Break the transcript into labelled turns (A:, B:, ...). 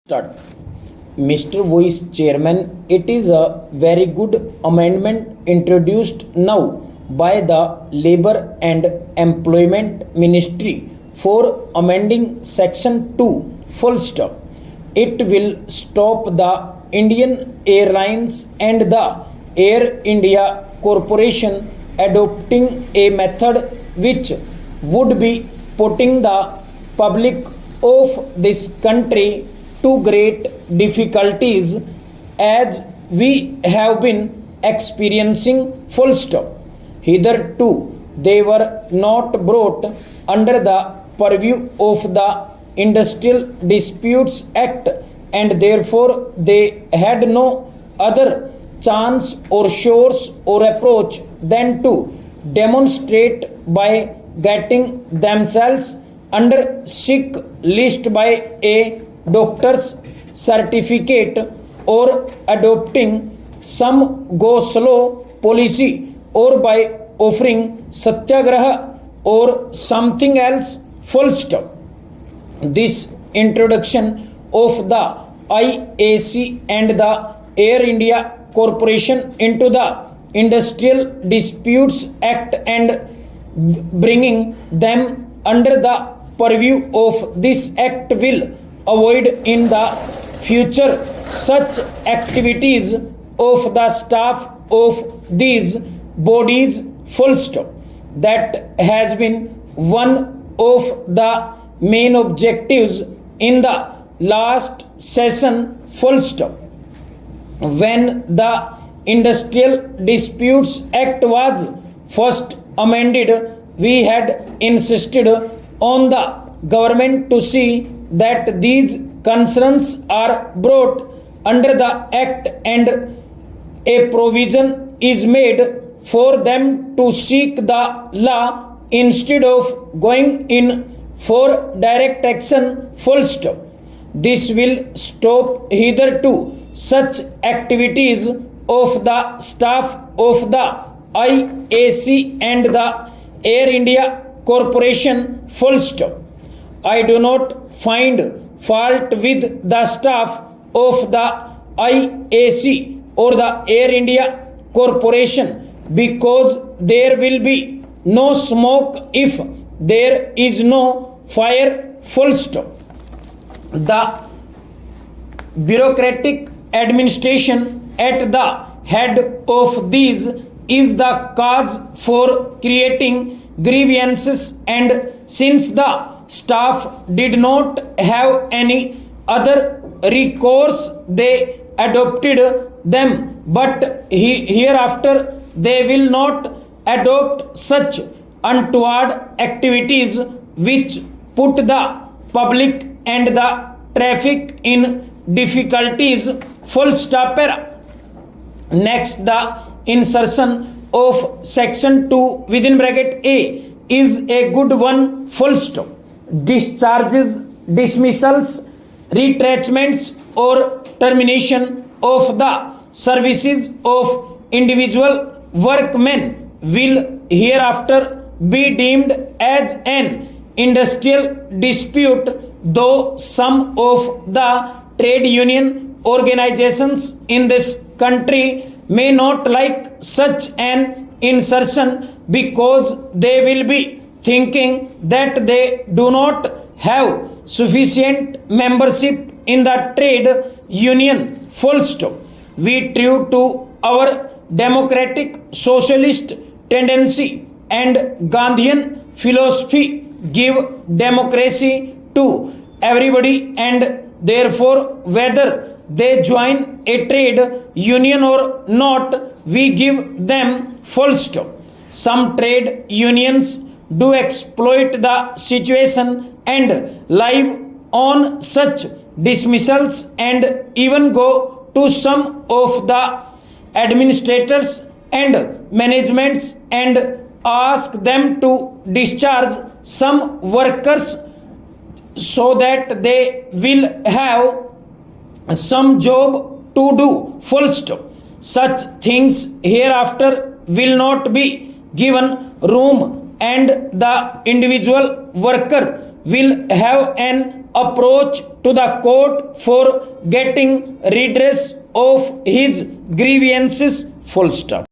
A: Start. Mr. Vice Chairman, it is a very good amendment introduced now by the Labour and Employment Ministry for amending Section 2 full stop. It will stop the Indian Airlines and the Air India Corporation adopting a method which would be putting the public of this country to great difficulties as we have been experiencing full stop. Hitherto they were not brought under the purview of the Industrial Disputes Act and therefore they had no other chance or source or approach than to demonstrate by getting themselves under sick list by a doctor's certificate or adopting some go slow policy or by offering satyagraha or something else full stop. This introduction of the IAC and the Air India Corporation into the Industrial Disputes Act and bringing them under the purview of this act will avoid in the future such activities of the staff of these bodies full stop. That has been one of the main objectives in the last session full stop. When the Industrial Disputes Act was first amended, we had insisted on the government to see that these concerns are brought under the act and a provision is made for them to seek the law instead of going in for direct action full stop. This will stop hitherto such activities of the staff of the IAC and the Air India Corporation full stop. I do not find fault with the staff of the IAC or the Air India Corporation because there will be no smoke if there is no fire full stop. The bureaucratic administration at the head of these is the cause for creating grievances, and since the staff did not have any other recourse they adopted them, but hereafter they will not adopt such untoward activities which put the public and the traffic in difficulties full stop. Next, the insertion of section 2 within bracket A is a good one full stop. Discharges, dismissals, retrenchments or termination of the services of individual workmen will hereafter be deemed as an industrial dispute, though some of the trade union organizations in this country may not like such an insertion because they will be thinking that they do not have sufficient membership in the trade union full stop. We true to our democratic socialist tendency and Gandhian philosophy give democracy to everybody, and therefore whether they join a trade union or not, we give them full stop. Some trade unions do exploit the situation and live on such dismissals and even go to some of the administrators and managements and ask them to discharge some workers so that they will have some job to do full stop. Such things hereafter will not be given room and the individual worker will have an approach to the court for getting redress of his grievances. Full stop.